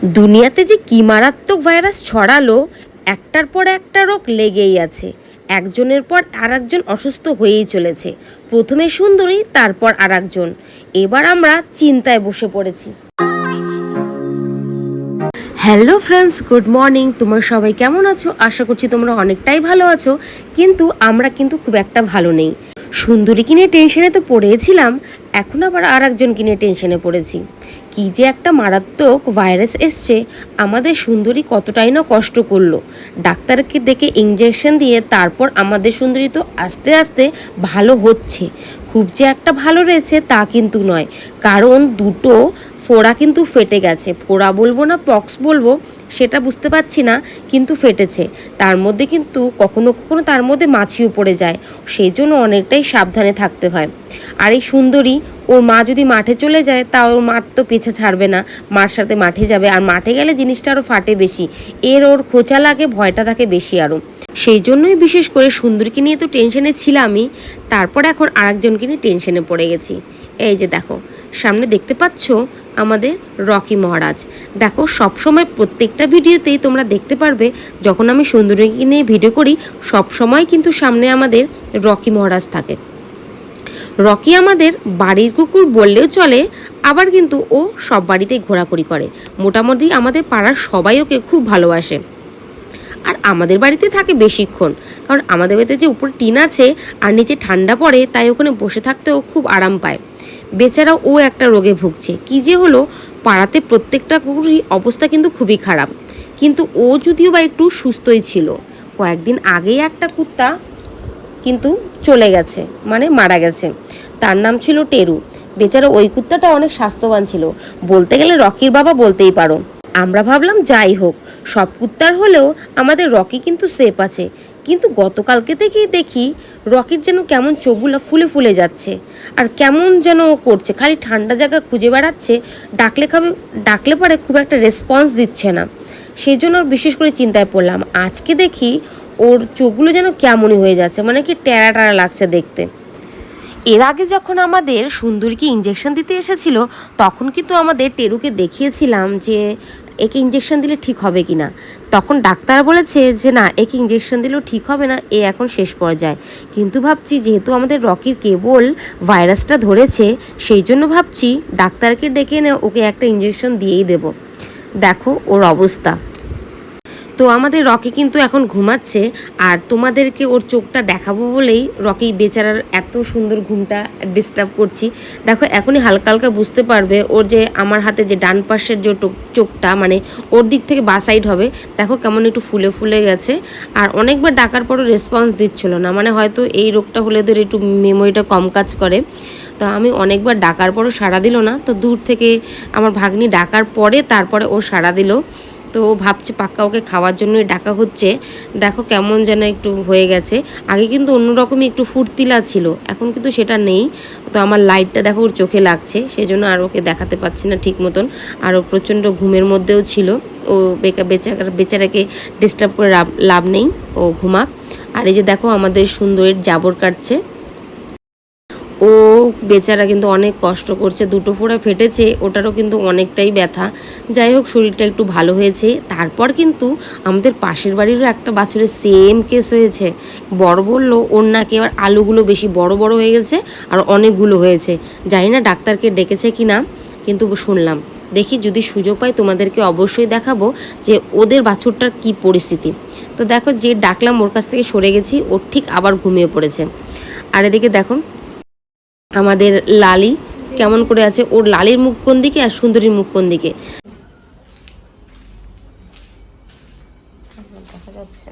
দুনিয়াতে যে কি মারাত্মক ভাইরাস ছড়ালো, একটার পর একটা রোগ লেগেই আছে। একজনের পর আরেকজন অসুস্থ হয়েই চলেছে। প্রথমে সুন্দরী, তারপর আরেকজন। এবার আমরা চিন্তায় বসে পড়েছি। Hello friends, good morning. তোমরা সবাই কেমন আছো? আশা করছি তোমরা অনেকটাই ভালো আছো, কিন্তু আমরা কিন্তু খুব একটা ভালো নেই। সুন্দরী কিনে টেনশনে তো পড়েছিলাম, এখন আবার আরেকজন কিনে টেনশনে পড়েছি। কি যে একটা মারাত্মক ভাইরাস এসছে, আমাদের সুন্দরী কতটাই না কষ্ট করলো। ডাক্তারকে ডেকে ইঞ্জেকশন দিয়ে তারপর আমাদের সুন্দরী তো আস্তে আস্তে ভালো হচ্ছে। খুব যে একটা ভালো রয়েছে তা কিন্তু নয়, কারণ দুটো ফোড়া কিন্তু ফেটে গেছে। ফোড়া বলবো না পক্স বলবো সেটা বুঝতে পারছি না, কিন্তু ফেটেছে। তার মধ্যে কিন্তু কখনো কখনো তার মধ্যে মাছিও পড়ে যায়, সেই জন্য অনেকটাই সাবধানে থাকতে হয়। আর এই সুন্দরী, ওর মা যদি মাঠে চলে যায় তা ওর মার তো পিছে ছাড়বে না, মার সাথে মাঠে যাবে। আর মাঠে গেলে জিনিসটা আরও ফাটে বেশি, ওর খোঁচা লাগে, ভয়টা থাকে বেশি আরও। সেই জন্যই বিশেষ করে সুন্দরীকে নিয়ে তো টেনশনে ছিলামই, তারপর এখন আরেকজনকে নিয়ে টেনশনে পড়ে গেছি। এই যে দেখো, সামনে দেখতে পাচ্ছ আমাদের রকি মহারাজ। দেখো, সবসময় প্রত্যেকটা ভিডিওতেই তোমরা দেখতে পারবে যখন আমি সুন্দরীকে নিয়ে ভিডিও করি, সবসময় কিন্তু সামনে আমাদের রকি মহারাজ থাকে। রকি আমাদের বাড়ির কুকুর বললেও চলে, আবার কিন্তু ও সব বাড়িতেই ঘোরাঘুরি করে। মোটামুটি আমাদের পাড়ার সবাই ওকে খুব ভালোবাসে। আর আমাদের বাড়িতে থাকে বেশিক্ষণ, কারণ আমাদের বাড়িতে যে উপরে টিন আছে আর নিচে ঠান্ডা পড়ে, তাই ওখানে বসে থাকতেও খুব আরাম পায়। বেচারা ও একটা রোগে ভুগছে। কী যে হলো, পাড়াতে প্রত্যেকটা কুকুরই অবস্থা কিন্তু খুবই খারাপ, কিন্তু ও যদিও বা একটু সুস্থই ছিল। কয়েকদিন আগেই একটা কুত্তা কিন্তু চলে গেছে, মানে মারা গেছে। তার নাম ছিল টেরু। বেচারা ওই কুত্তাটা অনেক স্বাস্থ্যবান ছিল, বলতে গেলে রকির বাবা বলতেই পারো। আমরা ভাবলাম যাই হোক, সব কুত্তার হলেও আমাদের রকি কিন্তু সেফ আছে। কিন্তু গতকালকে থেকেই দেখি রকির যেন কেমন চোখগুলো ফুলে ফুলে যাচ্ছে, আর কেমন যেন ও করছে, খালি ঠান্ডা জায়গা খুঁজে বেড়াচ্ছে। ডাকলে পরে খুব একটা রেসপন্স দিচ্ছে না। সেই জন্য বিশেষ করে চিন্তায় পড়লাম। আজকে দেখি ওর চোখগুলো যেন কেমনই হয়ে যাচ্ছে, মানে কি টেরা টেরা লাগছে দেখতে। এর আগে যখন আমাদের সুন্দরীকে ইঞ্জেকশন দিতে এসেছিল, তখন কিন্তু আমাদের টেরুকে দেখিয়েছিলাম যে একে ইঞ্জেকশন দিলে ঠিক হবে কি না। তখন ডাক্তার বলেছে যে না, একে ইঞ্জেকশন দিলেও ঠিক হবে না, এখন শেষ পর্যায়ে। কিন্তু ভাবছি যেহেতু আমাদের রকির কেবল ভাইরাসটা ধরেছে, সেই জন্য ভাবছি ডাক্তারকে ডেকে এনে ওকে একটা ইঞ্জেকশন দিয়েই দেব। দেখো ওর অবস্থা। তো আমাদের রকি কিন্তু এখন ঘুমাচ্ছে, আর তোমাদেরকে ওর চোখটা দেখাবো বলেই রকি বেচারার এত সুন্দর ঘুমটা ডিস্টার্ব করছি। দেখো, এখনই হালকা হালকা বুঝতে পারবে ওর যে আমার হাতে যে ডান পাশের যে চোখটা, মানে ওর দিক থেকে বা সাইড হবে, দেখো কেমন একটু ফুলে ফুলে গেছে। আর অনেকবার ডাকার পরও রেসপন্স দিচ্ছিল না, মানে হয়তো এই রোগটা হলে ওদের একটু মেমোরিটা কম কাজ করে। তো আমি অনেকবার ডাকার পরও সাড়া দিল না, তো দূর থেকে আমার ভাগ্নি ডাকার পরে তারপরে ও সাড়া দিল। তো ভাবছে পাক্কা ওকে খাওয়ার জন্যই ডাকা হচ্ছে। দেখো কেমন যেন একটু হয়ে গেছে। আগে কিন্তু অন্যরকমই একটু ফুর্তিলা ছিল, এখন কিন্তু সেটা নেই। তো আমার লাইটটা দেখো ওর চোখে লাগছে, সেই জন্য আর ওকে দেখাতে পাচ্ছি না ঠিক মতন। আর ও প্রচণ্ড ঘুমের মধ্যেও ছিল। ও বেচারাকে ডিস্টার্ব করে লাভ নেই, ও ঘুমাক। আর এই যে দেখো আমাদের সুন্দরীর জাবর কাটছে। ও বেচারা কিন্তু অনেক কষ্ট করছে, দুটো ফোঁড়া ফেটেছে, ওটারও কিন্তু অনেকটাই ব্যথা। যাই হোক, শরীরটা একটু ভালো হয়েছে। তারপর কিন্তু আমাদের পাশের বাড়িরও একটা বাছুরের সেম কেস হয়েছে। বড় বললো ওর নাকি এবার আলুগুলো বেশি বড় বড় হয়ে গেছে, আর অনেকগুলো হয়েছে। জানি না ডাক্তারকে ডেকেছে কি না, কিন্তু শুনলাম। দেখি যদি সুযোগ পাই তোমাদেরকে অবশ্যই দেখাবো যে ওদের বাছুরটার কি পরিস্থিতি। তো দেখো, যে ডাকলাম ওর কাছ থেকে সরে গেছি, ওর ঠিক আবার ঘুমিয়ে পড়েছে। আর এদিকে দেখো আমাদের লালি কেমন করে আছে। ওর লালির মুখ কোন দিকে আর সুন্দরীর মুখ কোন দিকে দেখা যাচ্ছে।